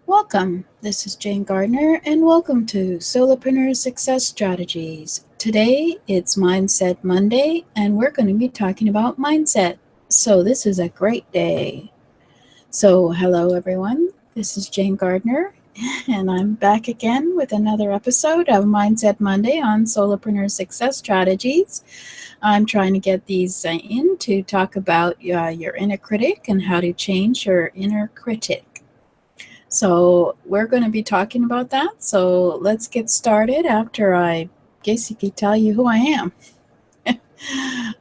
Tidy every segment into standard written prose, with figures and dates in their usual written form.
Welcome. This is Jane Gardner, and welcome to Solopreneur Success Strategies. Today it's Mindset Monday, and we're going to be talking about mindset. So, this is a great day. So, hello everyone. This is Jane Gardner, and I'm back again with another episode of Mindset Monday on Solopreneur Success Strategies. I'm trying to get these in to talk about your inner critic and how to change your inner critic. So we're going to be talking about that. So let's get started after I basically tell you who I am.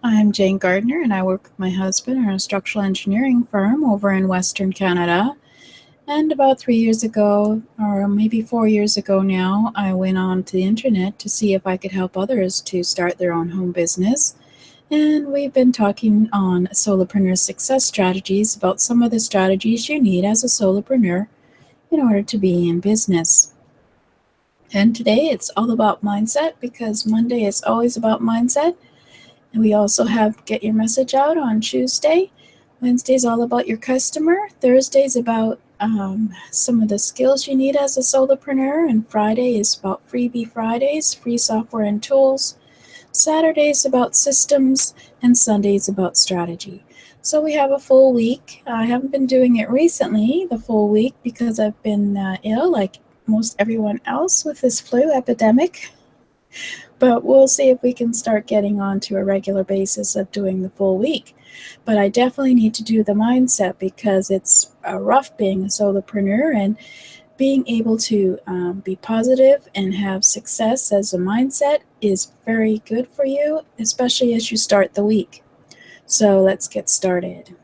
I'm Jane Gardner, and I work with my husband in a structural engineering firm over in Western Canada. And about 3 years ago, or maybe 4 years ago now, I went on to the internet to see if I could help others to start their own home business. And we've been talking on solopreneur success strategies about some of the strategies you need as a solopreneur in order to be in business. And today it's all about mindset because Monday is always about mindset. And we also have Get Your Message Out on Tuesday. Wednesday is all about your customer. Thursday is about some of the skills you need as a solopreneur. And Friday is about Freebie Fridays, free software and tools. Saturday is about systems, and Sunday is about strategy. So we have a full week. I haven't been doing it recently, the full week, because I've been ill like most everyone else with this flu epidemic. But we'll see if we can start getting on to a regular basis of doing the full week. But I definitely need to do the mindset because it's rough being a solopreneur, and being able to be positive and have success as a mindset is very good for you, especially as you start the week. So let's get started.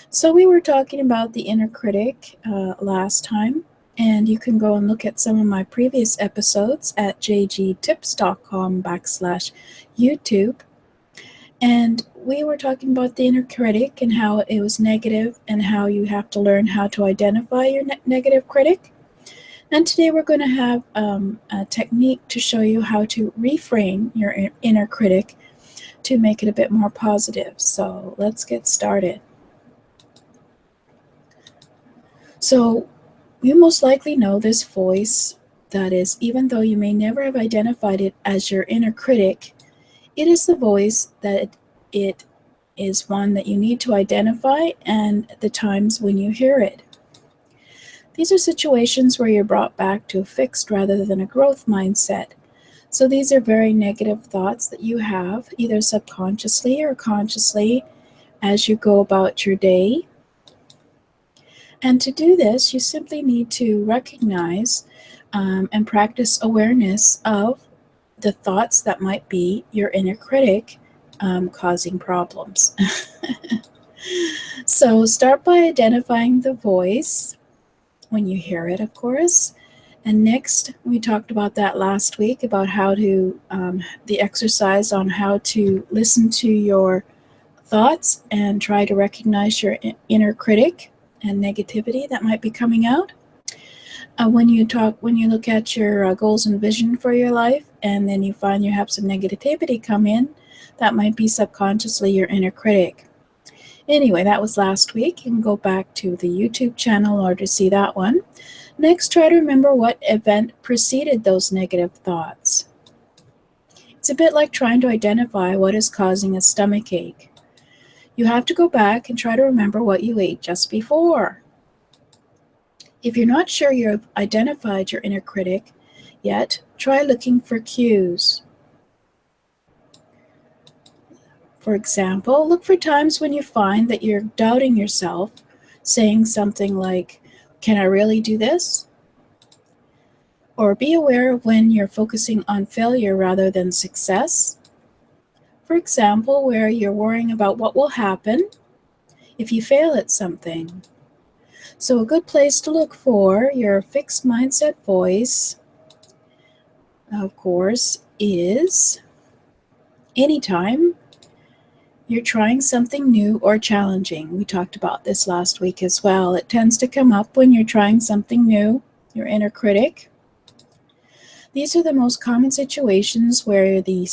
So we were talking about the inner critic last time, and you can go and look at some of my previous episodes at jgtips.com/YouTube. And we were talking about the inner critic and how it was negative and how you have to learn how to identify your negative critic. And today we're going to have a technique to show you how to reframe your inner critic to make it a bit more positive. So let's get started. So you most likely know this voice that is, even though you may never have identified it as your inner critic, it is the voice that it is one that you need to identify and the times when you hear it. These are situations where you're brought back to a fixed rather than a growth mindset. So these are very negative thoughts that you have, either subconsciously or consciously, as you go about your day. And to do this, you simply need to recognize and practice awareness of the thoughts that might be your inner critic causing problems. So start by identifying the voice when you hear it, of course. And next, we talked about that last week about how to, the exercise on how to listen to your thoughts and try to recognize your inner critic and negativity that might be coming out. When you look at your goals and vision for your life, and then you find you have some negativity come in, that might be subconsciously your inner critic. Anyway, that was last week. You can go back to the YouTube channel or to see that one. Next, try to remember what event preceded those negative thoughts. It's a bit like trying to identify what is causing a stomach ache. You have to go back and try to remember what you ate just before. If you're not sure you've identified your inner critic yet, try looking for cues. For example, look for times when you find that you're doubting yourself, saying something like, "Can I really do this?" Or be aware of when you're focusing on failure rather than success. For example, where you're worrying about what will happen if you fail at something. So a good place to look for your fixed mindset voice, of course, is anytime you're trying something new or challenging. We talked about this last week as well. It tends to come up when you're trying something new, your inner critic. These are the most common situations where the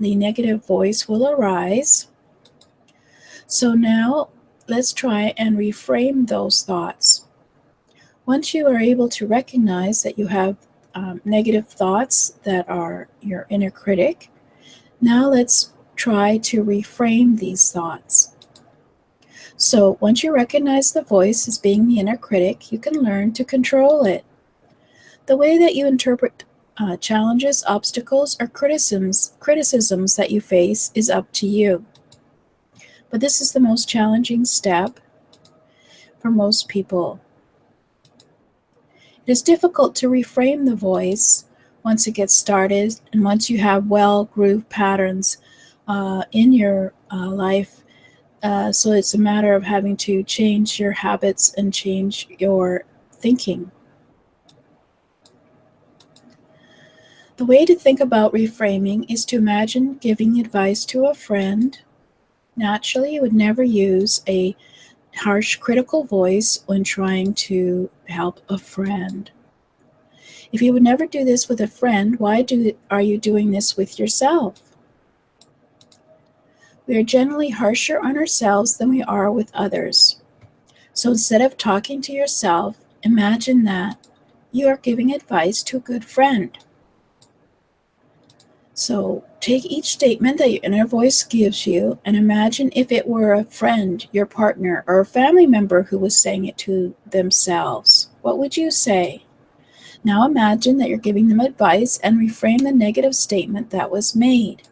negative voice will arise. So now let's try and reframe those thoughts. Once you are able to recognize that you have negative thoughts that are your inner critic, now let's try to reframe these thoughts. So once you recognize the voice as being the inner critic, you can learn to control it. The way that you interpret challenges, obstacles, or criticisms that you face is up to you. But this is the most challenging step for most people. It is difficult to reframe the voice once it gets started and once you have well-grooved patterns in your life. So it's a matter of having to change your habits and change your thinking. The way to think about reframing is to imagine giving advice to a friend. Naturally, you would never use a harsh, critical voice when trying to help a friend. If you would never do this with a friend, why are you doing this with yourself? We are generally harsher on ourselves than we are with others. So instead of talking to yourself, imagine that you are giving advice to a good friend. So take each statement that your inner voice gives you and imagine if it were a friend, your partner, or a family member who was saying it to themselves. What would you say? Now imagine that you're giving them advice and reframe the negative statement that was made.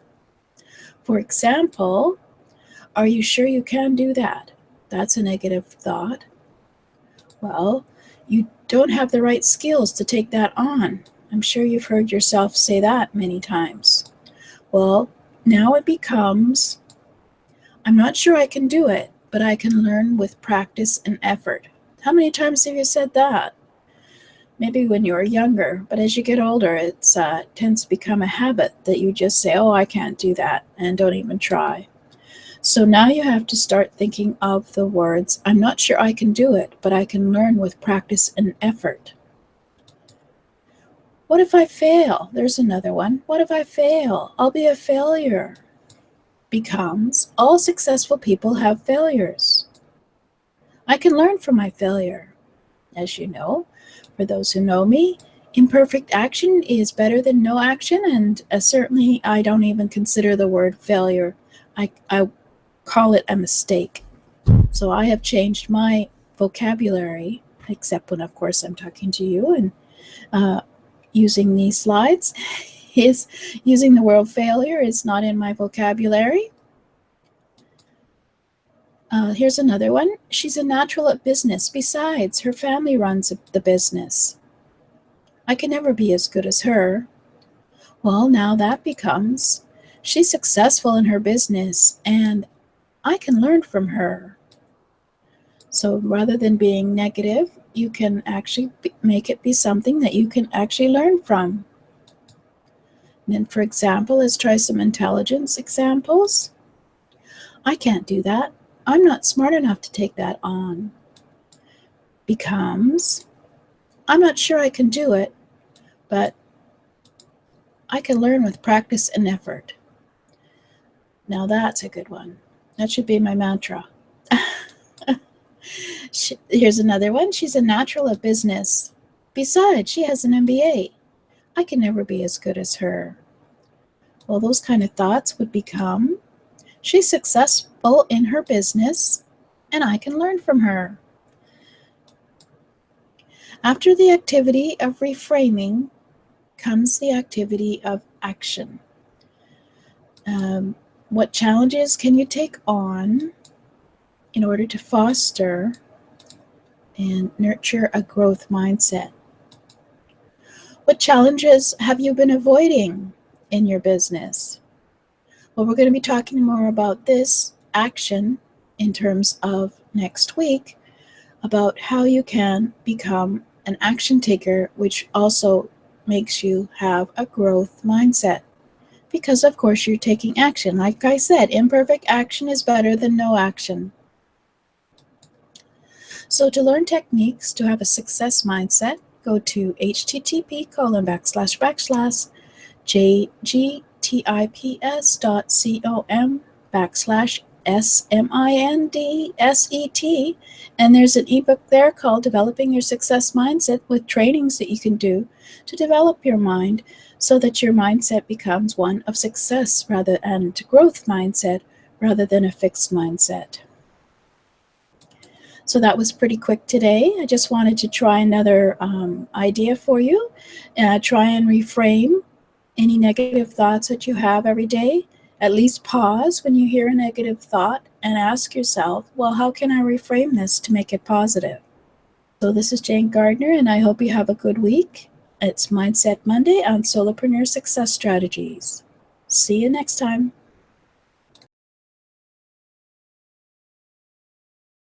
For example, are you sure you can do that? That's a negative thought. Well, you don't have the right skills to take that on. I'm sure you've heard yourself say that many times. Well, now it becomes, I'm not sure I can do it, but I can learn with practice and effort. How many times have you said that? Maybe when you were younger, but as you get older, it tends to become a habit that you just say, oh, I can't do that, and don't even try. So now you have to start thinking of the words, I'm not sure I can do it, but I can learn with practice and effort. What if I fail? There's another one. What if I fail? I'll be a failure. Becomes, all successful people have failures. I can learn from my failure. As you know, for those who know me, imperfect action is better than no action, and certainly I don't even consider the word failure. I call it a mistake. So I have changed my vocabulary, except when, of course, I'm talking to you and using these slides. Using the word failure is not in my vocabulary. Here's another one. She's a natural at business. Besides, her family runs the business. I can never be as good as her. Well, now that becomes, she's successful in her business, and I can learn from her. So rather than being negative, you can actually make it be something that you can actually learn from. And then, for example, let's try some intelligence examples. I can't do that. I'm not smart enough to take that on. Becomes, I'm not sure I can do it, but I can learn with practice and effort. Now that's a good one. That should be my mantra. Here's another one. She's a natural at business. Besides, she has an MBA. I can never be as good as her. Well, those kind of thoughts would become, she's successful in her business, and I can learn from her. After the activity of reframing comes the activity of action. What challenges can you take on in order to foster and nurture a growth mindset? What challenges have you been avoiding in your business? Well, we're going to be talking more about this action in terms of next week, about how you can become an action taker, which also makes you have a growth mindset. Because, of course, you're taking action. Like I said, imperfect action is better than no action. So to learn techniques to have a success mindset, go to http://jgtips.com/ SMINDSET. And there's an ebook there called Developing Your Success Mindset with trainings that you can do to develop your mind so that your mindset becomes one of success and growth mindset rather than a fixed mindset. So that was pretty quick today. I just wanted to try another idea for you. Try and reframe any negative thoughts that you have every day. At least pause when you hear a negative thought and ask yourself, well, how can I reframe this to make it positive? So this is Jane Gardner, and I hope you have a good week. It's Mindset Monday on Solopreneur Success Strategies. See you next time.